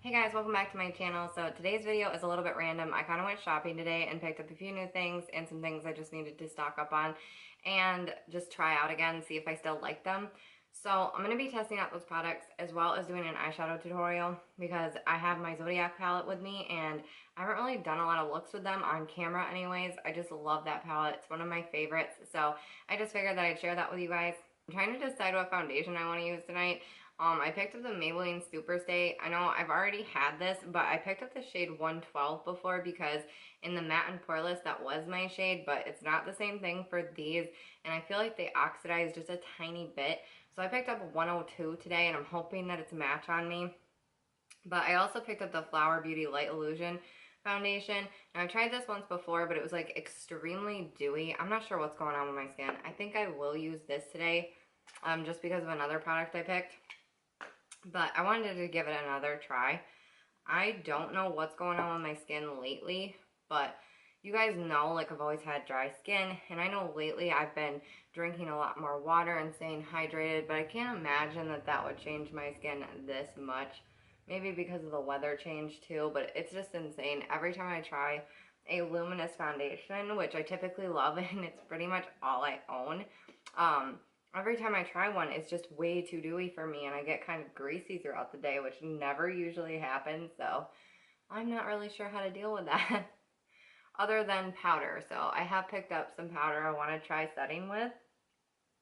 Hey guys, welcome back to my channel. So today's video is a little bit random. I kind of went shopping today and picked up a few new things and some things I just needed to stock up on and just try out again, see if I still like them. So I'm going to be testing out those products as well as doing an eyeshadow tutorial because I have my Zodiac palette with me and I haven't really done a lot of looks with them on camera anyways. I just love that palette. It's one of my favorites. So I just figured that I'd share that with you guys. I'm trying to decide what foundation I want to use tonight. I picked up the Maybelline Superstay. I know I've already had this, but I picked up the shade 112 before because in the matte and poreless that was my shade, but it's not the same thing for these, and I feel like they oxidize just a tiny bit. So I picked up 102 today, and I'm hoping that it's a match on me. But I also picked up the Flower Beauty Light Illusion foundation. Now I tried this once before, but it was like extremely dewy. I'm not sure what's going on with my skin. I think I will use this today just because of another product I picked. But I wanted to give it another try. I don't know what's going on with my skin lately, but you guys know, like, I've always had dry skin, and I know lately I've been drinking a lot more water and staying hydrated, but I can't imagine that that would change my skin this much. Maybe because of the weather change too, but it's just insane. Every time I try a luminous foundation, which I typically love, and it's pretty much all I own, every time I try one, it's just way too dewy for me, and I get kind of greasy throughout the day, which never usually happens, so I'm not really sure how to deal with that other than powder. So I have picked up some powder I want to try setting with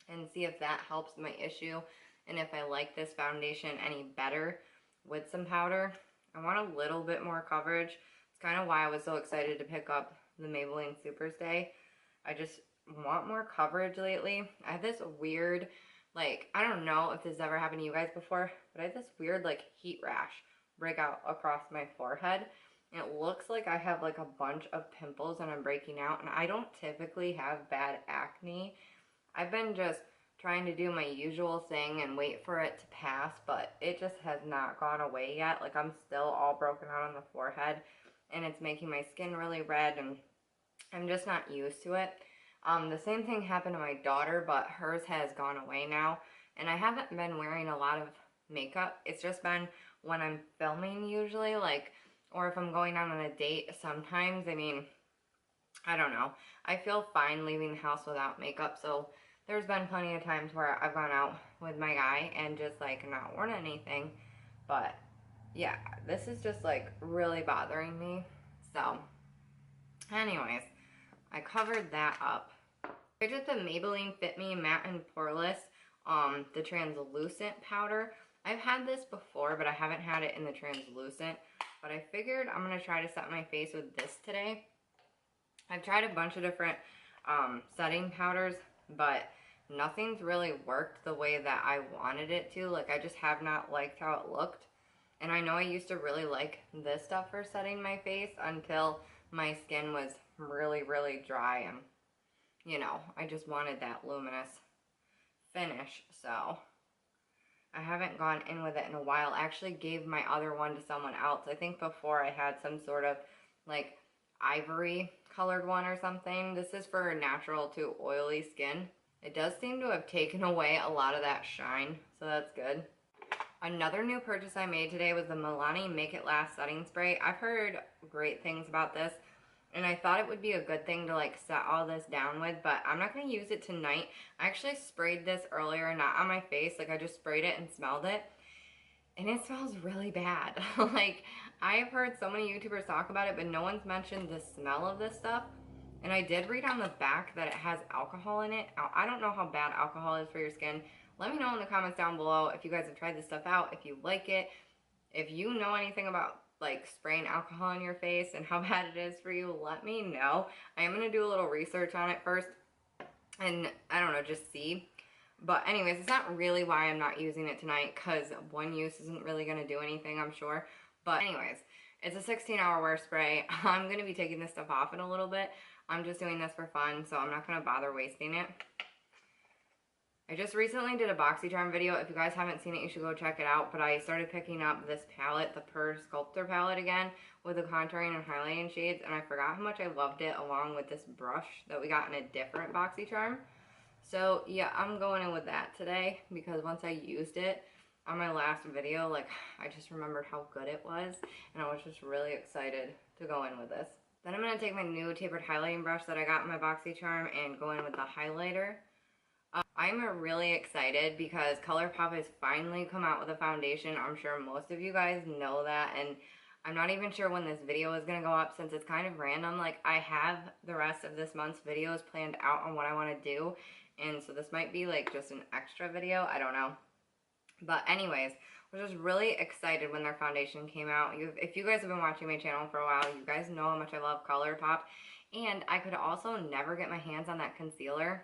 and see if that helps my issue and if I like this foundation any better with some powder. I want a little bit more coverage. It's kind of why I was so excited to pick up the Maybelline Superstay. I just want more coverage lately. I have this weird, like, I don't know if this has ever happened to you guys before, but I have this weird, like, heat rash break out across my forehead. And it looks like I have, like, a bunch of pimples and I'm breaking out. And I don't typically have bad acne. I've been just trying to do my usual thing and wait for it to pass, but it just has not gone away yet. Like, I'm still all broken out on the forehead, and it's making my skin really red, and I'm just not used to it. The same thing happened to my daughter, but hers has gone away now. And I haven't been wearing a lot of makeup. It's just been when I'm filming usually, like, or if I'm going out on a date sometimes. I mean, I don't know. I feel fine leaving the house without makeup, so there's been plenty of times where I've gone out with my guy and just, like, not worn anything. But yeah, this is just, like, really bothering me. So anyways, I covered that up. I did the Maybelline Fit Me Matte and Poreless, the translucent powder. I've had this before, but I haven't had it in the translucent. But I figured I'm going to try to set my face with this today. I've tried a bunch of different setting powders, but nothing's really worked the way that I wanted it to. Like, I just have not liked how it looked. And I know I used to really like this stuff for setting my face until my skin was really, really dry, and, you know, I just wanted that luminous finish. So I haven't gone in with it in a while. I actually gave my other one to someone else. I think before I had some sort of, like, ivory colored one or something. This is for natural to oily skin. It does seem to have taken away a lot of that shine, so that's good. Another new purchase I made today was the Milani Make It Last Setting Spray. I've heard great things about this, and I thought it would be a good thing to, like, set all this down with, but I'm not going to use it tonight. I actually sprayed this earlier, not on my face. Like, I just sprayed it and smelled it, and it smells really bad. Like, I've heard so many YouTubers talk about it, but no one's mentioned the smell of this stuff. And I did read on the back that it has alcohol in it. I don't know how bad alcohol is for your skin. Let me know in the comments down below if you guys have tried this stuff out, if you like it, if you know anything about, like, spraying alcohol in your face and how bad it is for you. Let me know. I am going to do a little research on it first and, I don't know, just see. But anyways, it's not really why I'm not using it tonight, because one use isn't really going to do anything, I'm sure. But anyways, it's a 16-hour wear spray. I'm going to be taking this stuff off in a little bit. I'm just doing this for fun, so I'm not going to bother wasting it. I just recently did a BoxyCharm video. If you guys haven't seen it, you should go check it out. But I started picking up this palette, the Per Sculptor palette again, with the contouring and highlighting shades, and I forgot how much I loved it along with this brush that we got in a different BoxyCharm. So yeah, I'm going in with that today because once I used it, on my last video, like, I just remembered how good it was, and I was just really excited to go in with this. Then I'm going to take my new tapered highlighting brush that I got in my BoxyCharm and go in with the highlighter. I'm really excited because ColourPop has finally come out with a foundation. I'm sure most of you guys know that, and I'm not even sure when this video is going to go up since it's kind of random. Like, I have the rest of this month's videos planned out on what I want to do, and so this might be like just an extra video. I don't know. But anyways, I was just really excited when their foundation came out. If you guys have been watching my channel for a while, you guys know how much I love ColourPop. And I could also never get my hands on that concealer.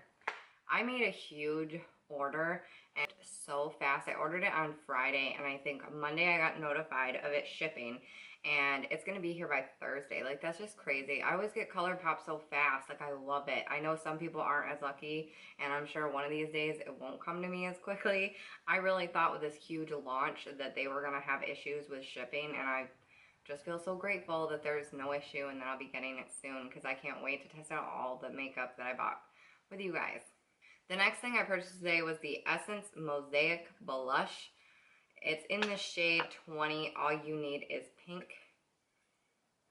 I made a huge order and so fast. I ordered it on Friday, and I think Monday I got notified of it shipping, and it's gonna be here by Thursday. Like, that's just crazy. I always get ColourPop so fast. Like, I love it. I know some people aren't as lucky, and I'm sure one of these days it won't come to me as quickly. I really thought with this huge launch that they were gonna have issues with shipping, and I just feel so grateful that there's no issue and that I'll be getting it soon, because I can't wait to test out all the makeup that I bought with you guys. The next thing I purchased today was the Essence Mosaic Blush. It's in the shade 20. All you need is pink.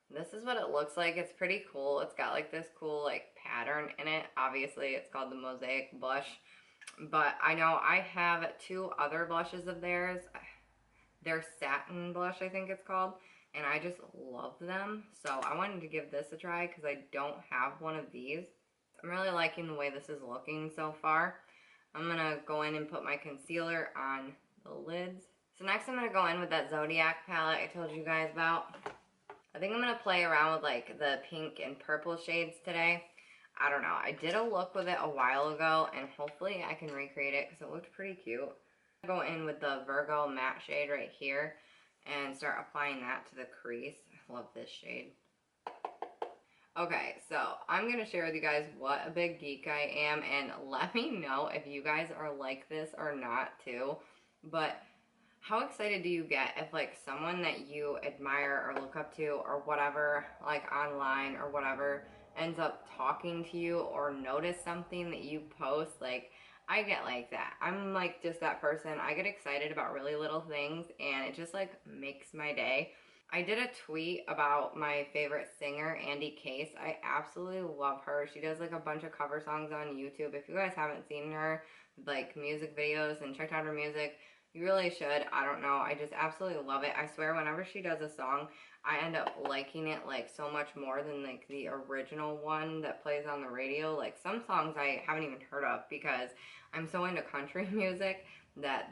This is what it looks like. It's pretty cool. It's got like this cool like pattern in it. Obviously, it's called the Mosaic Blush. But I know I have two other blushes of theirs. Their Satin Blush, I think it's called. And I just love them. So I wanted to give this a try because I don't have one of these. I'm really liking the way this is looking so far. I'm going to go in and put my concealer on the lids. So next I'm going to go in with that Zodiac palette I told you guys about. I think I'm going to play around with like the pink and purple shades today. I don't know. I did a look with it a while ago, and hopefully I can recreate it because it looked pretty cute. I'm going to go in with the Virgo matte shade right here and start applying that to the crease. I love this shade. Okay, so I'm going to share with you guys what a big geek I am, and let me know if you guys are like this or not too. But how excited do you get if like someone that you admire or look up to or whatever, like online or whatever, ends up talking to you or notice something that you post? Like, I get like that. I'm like just that person. I get excited about really little things, and it just like makes my day. I did a tweet about my favorite singer, Andy Case. I absolutely love her. She does like a bunch of cover songs on YouTube. If you guys haven't seen her, like music videos and checked out her music, you really should. I don't know. I just absolutely love it. I swear whenever she does a song, I end up liking it like so much more than like the original one that plays on the radio. Like some songs I haven't even heard of because I'm so into country music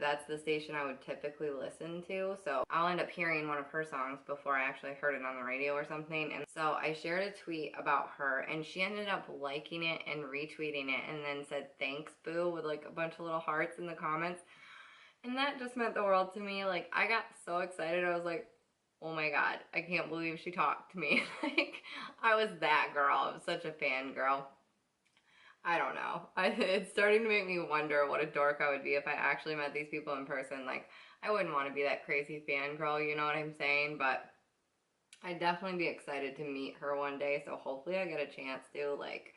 that's the station I would typically listen to. So I'll end up hearing one of her songs before I actually heard it on the radio or something. And so I shared a tweet about her, and she ended up liking it and retweeting it and then said, "Thanks, boo," with like a bunch of little hearts in the comments. And that just meant the world to me. Like, I got so excited. I was like, oh my god, I can't believe she talked to me. Like, I was that girl. I was such a fangirl. I don't know. It's starting to make me wonder what a dork I would be if I actually met these people in person. Like, I wouldn't want to be that crazy fangirl, you know what I'm saying? But I'd definitely be excited to meet her one day, so hopefully I get a chance to. Like,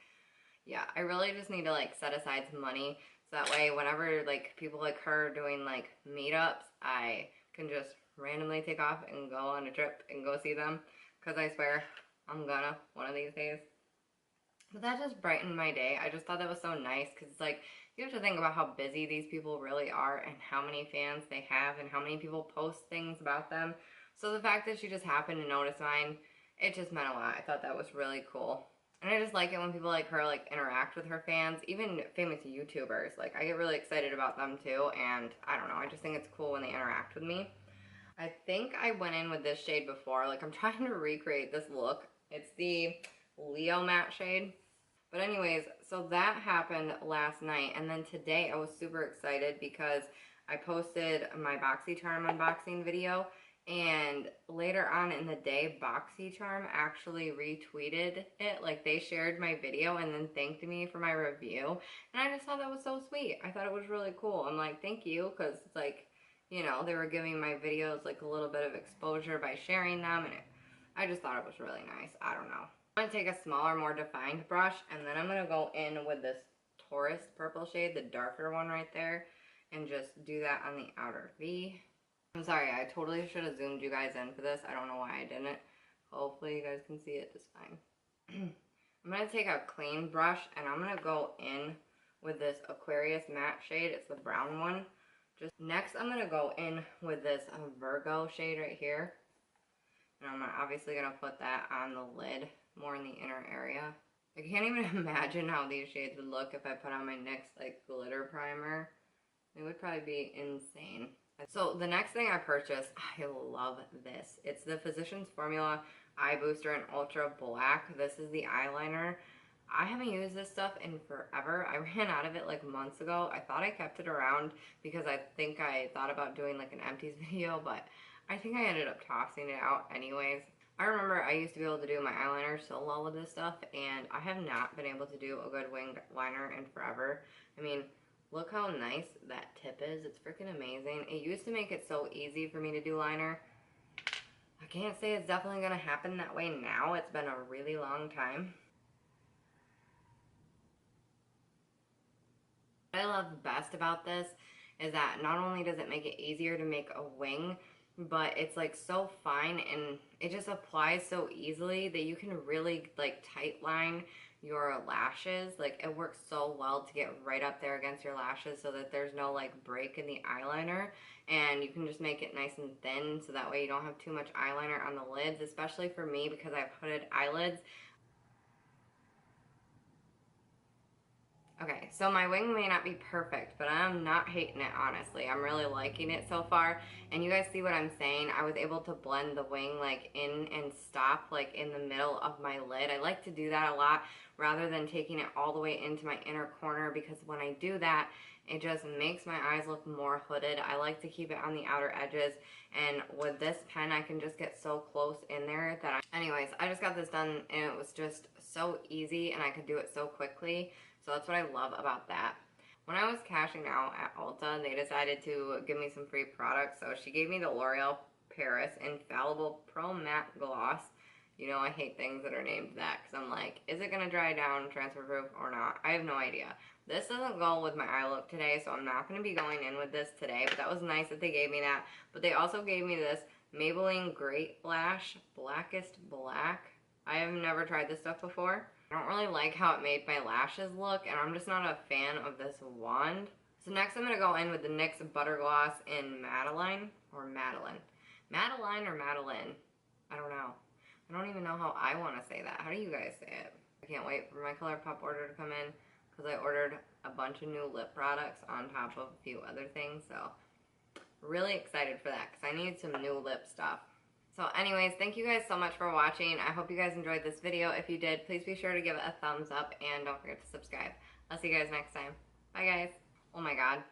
yeah, I really just need to, like, set aside some money so that way whenever, like, people like her are doing, like, meetups, I can just randomly take off and go on a trip and go see them, because I swear I'm gonna one of these days. But that just brightened my day. I just thought that was so nice because it's like, you have to think about how busy these people really are and how many fans they have and how many people post things about them. So the fact that she just happened to notice mine, it just meant a lot. I thought that was really cool. And I just like it when people like her like interact with her fans, even famous YouTubers. Like, I get really excited about them too, and I don't know, I just think it's cool when they interact with me. I think I went in with this shade before. Like, I'm trying to recreate this look. It's the Leo matte shade. But anyways, so that happened last night, and then today I was super excited because I posted my BoxyCharm unboxing video, and later on in the day, BoxyCharm actually retweeted it. Like, they shared my video and then thanked me for my review, and I just thought that was so sweet. I thought it was really cool. I'm like, thank you, because it's like, you know, they were giving my videos like a little bit of exposure by sharing them, and I just thought it was really nice. I don't know. I'm going to take a smaller, more defined brush, and then I'm going to go in with this Taurus purple shade, the darker one right there, and just do that on the outer V. I'm sorry, I totally should have zoomed you guys in for this. I don't know why I didn't. Hopefully you guys can see it just fine. I'm going to take a clean brush and I'm going to go in with this Aquarius matte shade. It's the brown one. Next I'm going to go in with this Virgo shade right here. And I'm obviously going to put that on the lid, more in the inner area. I can't even imagine how these shades would look if I put on my NYX like glitter primer. It would probably be insane. So the next thing I purchased, I love this. It's the Physicians Formula Eye Booster in Ultra Black. This is the eyeliner. I haven't used this stuff in forever. I ran out of it like months ago. I thought I kept it around because I think I thought about doing like an empties video, but I think I ended up tossing it out anyways. I remember I used to be able to do my eyeliner so well with this stuff, and I have not been able to do a good winged liner in forever. I mean, look how nice that tip is. It's freaking amazing. It used to make it so easy for me to do liner. I can't say it's definitely going to happen that way now. It's been a really long time. What I love best about this is that not only does it make it easier to make a wing, but it's like so fine and it just applies so easily that you can really like tight line your lashes. Like it works so well to get right up there against your lashes so that there's no like break in the eyeliner, and you can just make it nice and thin so that way you don't have too much eyeliner on the lids, especially for me because I have hooded eyelids. Okay, so my wing may not be perfect, but I'm not hating it, honestly. I'm really liking it so far. And you guys see what I'm saying? I was able to blend the wing like in and stop like in the middle of my lid. I like to do that a lot rather than taking it all the way into my inner corner, because when I do that, it just makes my eyes look more hooded. I like to keep it on the outer edges, and with this pen I can just get so close in there that anyways, I just got this done and it was just so easy and I could do it so quickly. So that's what I love about that. When I was cashing out at Ulta, they decided to give me some free products. So she gave me the L'Oreal Paris Infallible Pro Matte Gloss. You know I hate things that are named that because I'm like, is it going to dry down, transfer proof, or not? I have no idea. This doesn't go with my eye look today, so I'm not going to be going in with this today. But that was nice that they gave me that. But they also gave me this Maybelline Great Lash Blackest Black. I have never tried this stuff before. I don't really like how it made my lashes look, and I'm just not a fan of this wand. So next I'm going to go in with the NYX Butter Gloss in Madeline, or Madeline. Madeline or Madeline? I don't know. I don't even know how I want to say that. How do you guys say it? I can't wait for my ColourPop order to come in, because I ordered a bunch of new lip products on top of a few other things, so really excited for that, because I need some new lip stuff. So anyways, thank you guys so much for watching. I hope you guys enjoyed this video. If you did, please be sure to give it a thumbs up and don't forget to subscribe. I'll see you guys next time. Bye guys. Oh my god,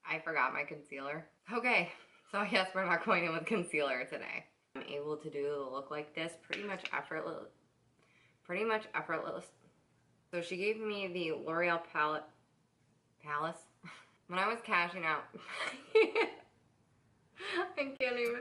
I forgot my concealer. Okay, so I guess we're not going in with concealer today. I'm able to do the look like this pretty much effortless. So she gave me the L'Oreal Palace when I was cashing out. I can't even